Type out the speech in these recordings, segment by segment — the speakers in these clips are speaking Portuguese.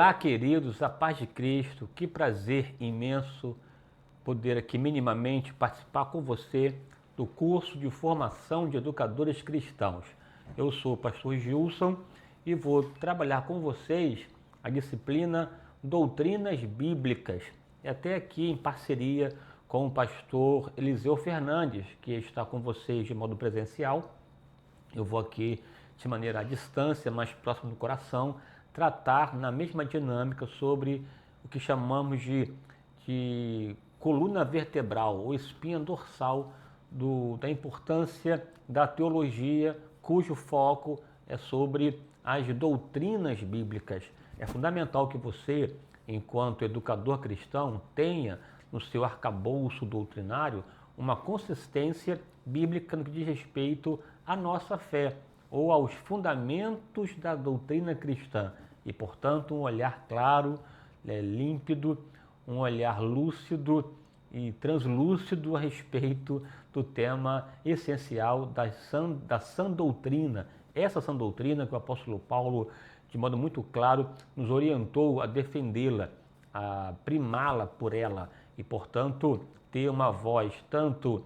Olá, queridos, a paz de Cristo, que prazer imenso poder aqui minimamente participar com você do curso de formação de educadores cristãos. Eu sou o pastor Gilson e vou trabalhar com vocês a disciplina Doutrinas Bíblicas, e até aqui em parceria com o pastor Eliseu Fernandes, que está com vocês de modo presencial. Eu vou aqui de maneira à distância, mais próximo do coração, tratar na mesma dinâmica sobre o que chamamos de coluna vertebral ou espinha dorsal da importância da teologia, cujo foco é sobre as doutrinas bíblicas. É fundamental que você, enquanto educador cristão, tenha no seu arcabouço doutrinário uma consistência bíblica no que diz respeito à nossa fé ou aos fundamentos da doutrina cristã e, portanto, um olhar claro, límpido, um olhar lúcido e translúcido a respeito do tema essencial da sã doutrina. Essa sã doutrina que o apóstolo Paulo, de modo muito claro, nos orientou a defendê-la, a primá-la por ela e, portanto, ter uma voz tanto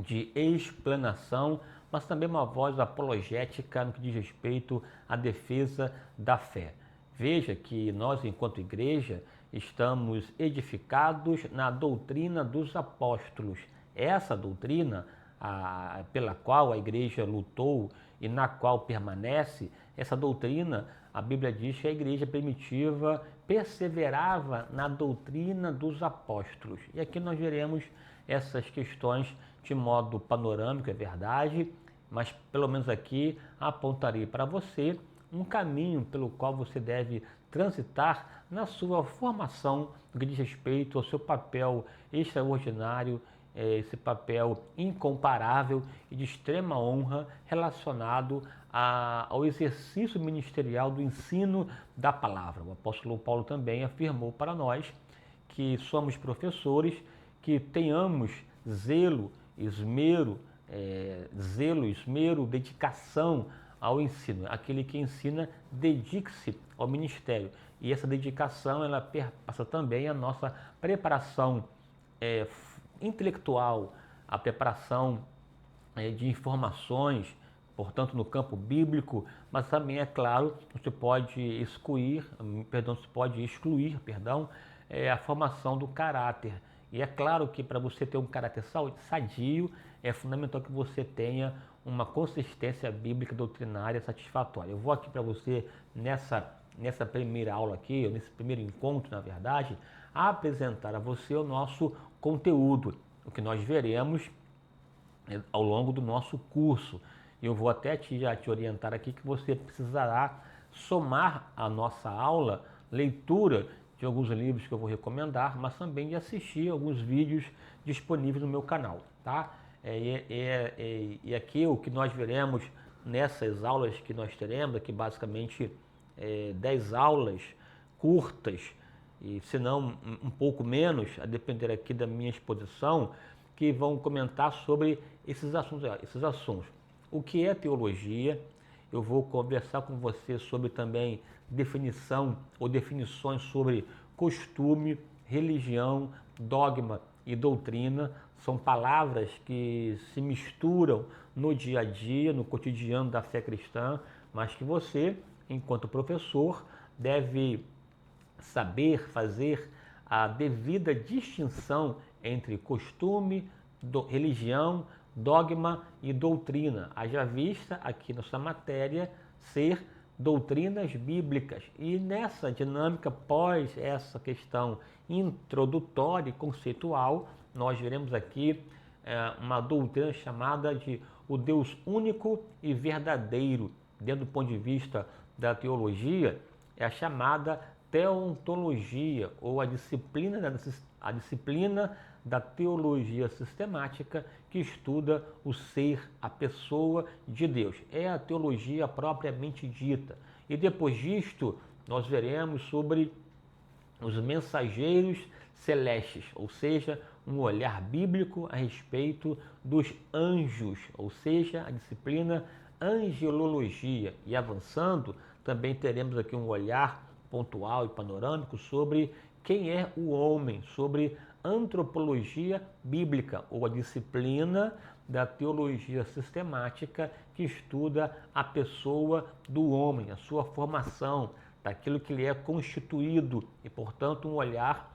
de explanação, mas também uma voz apologética no que diz respeito à defesa da fé. Veja que nós, enquanto igreja, estamos edificados na doutrina dos apóstolos. Essa doutrina pela qual a igreja lutou e na qual permanece, essa doutrina, a Bíblia diz que a igreja primitiva perseverava na doutrina dos apóstolos. E aqui nós veremos essas questões de modo panorâmico, é verdade, mas pelo menos aqui apontarei para você um caminho pelo qual você deve transitar na sua formação no que diz respeito ao seu papel extraordinário, esse papel incomparável e de extrema honra relacionado ao exercício ministerial do ensino da palavra. O apóstolo Paulo também afirmou para nós que somos professores, que tenhamos zelo, esmero, dedicação ao ensino. Aquele que ensina, dedique-se ao ministério. E essa dedicação, ela passa também a nossa preparação intelectual, a preparação de informações, portanto, no campo bíblico, mas também, é claro, você pode excluir a formação do caráter. E é claro que para você ter um caráter sadio, é fundamental que você tenha uma consistência bíblica doutrinária satisfatória. Eu vou aqui para você, nessa primeira aula aqui, nesse primeiro encontro, na verdade, apresentar a você o nosso conteúdo, o que nós veremos ao longo do nosso curso. Eu vou até já te orientar aqui que você precisará somar à nossa aula leitura de alguns livros que eu vou recomendar, mas também de assistir alguns vídeos disponíveis no meu canal, tá? E aqui o que nós veremos nessas aulas que nós teremos, aqui basicamente 10 aulas curtas, e se não um pouco menos, a depender aqui da minha exposição, que vão comentar sobre esses assuntos. O que é teologia? Eu vou conversar com você sobre também definição ou definições sobre costume, religião, dogma e doutrina. São palavras que se misturam no dia a dia, no cotidiano da fé cristã, mas que você, enquanto professor, deve saber fazer a devida distinção entre costume, religião, dogma e doutrina, haja vista aqui nessa matéria ser doutrinas bíblicas. E nessa dinâmica, pós essa questão introdutória e conceitual, nós veremos aqui uma doutrina chamada de o Deus único e verdadeiro. Dentro do ponto de vista da teologia, é a chamada teontologia, ou a disciplina da teologia sistemática que estuda o ser, a pessoa de Deus. É a teologia propriamente dita. E depois disto, nós veremos sobre os mensageiros celestes, ou seja, um olhar bíblico a respeito dos anjos, ou seja, a disciplina angelologia. E avançando, também teremos aqui um olhar pontual e panorâmico sobre quem é o homem, sobre antropologia bíblica, ou a disciplina da teologia sistemática que estuda a pessoa do homem, a sua formação, daquilo que ele é constituído e, portanto, um olhar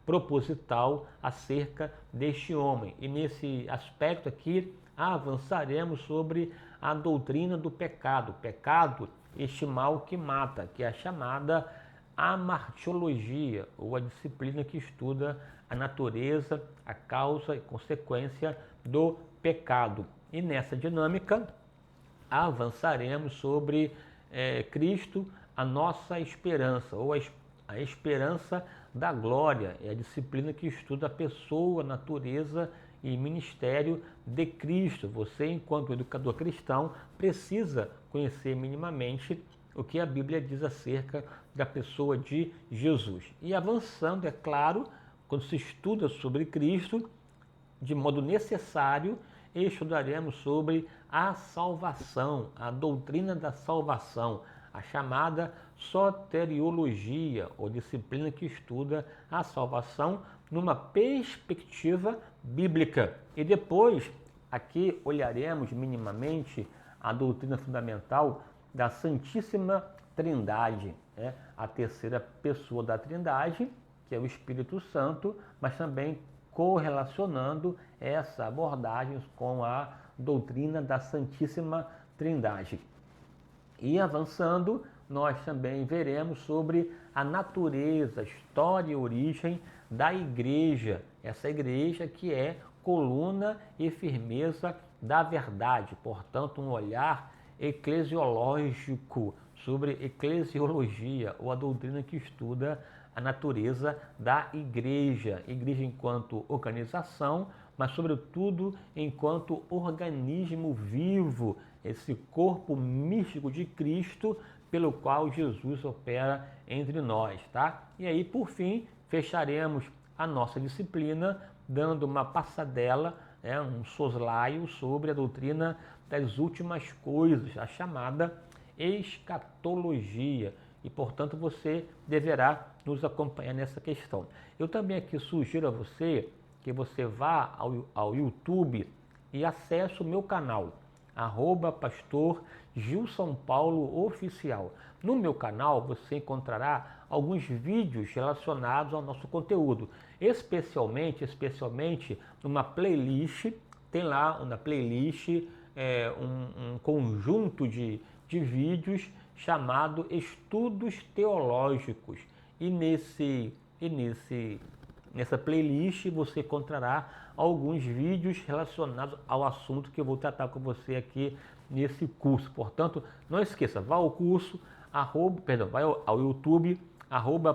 proposital acerca deste homem. E nesse aspecto aqui avançaremos sobre a doutrina do pecado, este mal que mata, que é a chamada amartiologia, ou a disciplina que estuda a natureza, a causa e consequência do pecado. E nessa dinâmica avançaremos sobre Cristo, a nossa esperança, ou a esperança da glória, é a disciplina que estuda a pessoa, a natureza e ministério de Cristo. Você, enquanto educador cristão, precisa conhecer minimamente o que a Bíblia diz acerca da pessoa de Jesus. E avançando, é claro, quando se estuda sobre Cristo, de modo necessário, estudaremos sobre a salvação, a doutrina da salvação, a chamada soteriologia, ou disciplina que estuda a salvação numa perspectiva bíblica. E depois, aqui olharemos minimamente a doutrina fundamental da Santíssima Trindade, a terceira pessoa da Trindade, que é o Espírito Santo, mas também correlacionando essa abordagem com a doutrina da Santíssima Trindade. E avançando, nós também veremos sobre a natureza, a história e origem da igreja, essa igreja que é coluna e firmeza da verdade, portanto, um olhar eclesiológico sobre eclesiologia, ou a doutrina que estuda a natureza da igreja, igreja enquanto organização, mas sobretudo enquanto organismo vivo, esse corpo místico de Cristo pelo qual Jesus opera entre nós, tá? E aí, por fim, fecharemos a nossa disciplina dando uma passadela, um soslaio sobre a doutrina das últimas coisas, a chamada escatologia. E, portanto, você deverá nos acompanhar nessa questão. Eu também aqui sugiro a você que você vá ao YouTube e acesse o meu canal, @pastor Gilson Paulo Oficial. No meu canal você encontrará alguns vídeos relacionados ao nosso conteúdo, especialmente numa playlist, tem lá na playlist um conjunto de vídeos chamado Estudos Teológicos. E nessa playlist você encontrará alguns vídeos relacionados ao assunto que eu vou tratar com você aqui nesse curso. Portanto, não esqueça, vá ao curso, vai ao YouTube,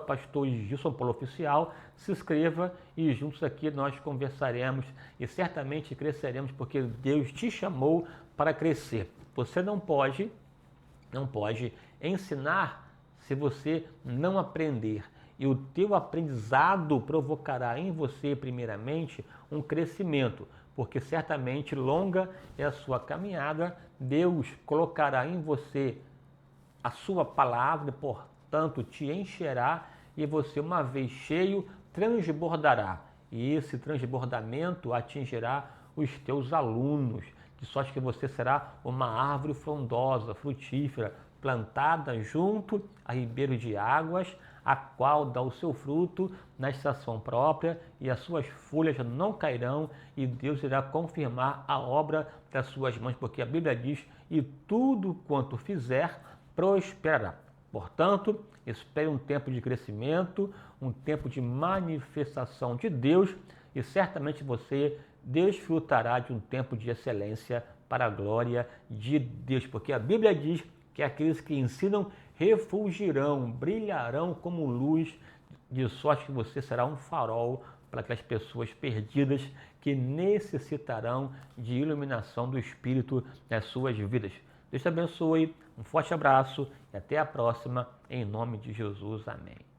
@pastor Gilson Paulo Oficial, se inscreva e juntos aqui nós conversaremos e certamente cresceremos, porque Deus te chamou para crescer. Você não pode ensinar se você não aprender. E o teu aprendizado provocará em você, primeiramente, um crescimento, porque certamente longa é a sua caminhada, Deus colocará em você a sua palavra, portanto, te encherá e você, uma vez cheio, transbordará. E esse transbordamento atingirá os teus alunos, de sorte que você será uma árvore frondosa, frutífera, plantada junto a ribeiro de águas, a qual dá o seu fruto na estação própria, e as suas folhas não cairão, e Deus irá confirmar a obra das suas mãos, porque a Bíblia diz: e tudo quanto fizer prosperará. Portanto, espere um tempo de crescimento, um tempo de manifestação de Deus, e certamente você desfrutará de um tempo de excelência para a glória de Deus, porque a Bíblia diz que aqueles que ensinam refulgirão, brilharão como luz, de sorte que você será um farol para aquelas pessoas perdidas que necessitarão de iluminação do Espírito nas suas vidas. Deus te abençoe, um forte abraço e até a próxima, em nome de Jesus. Amém.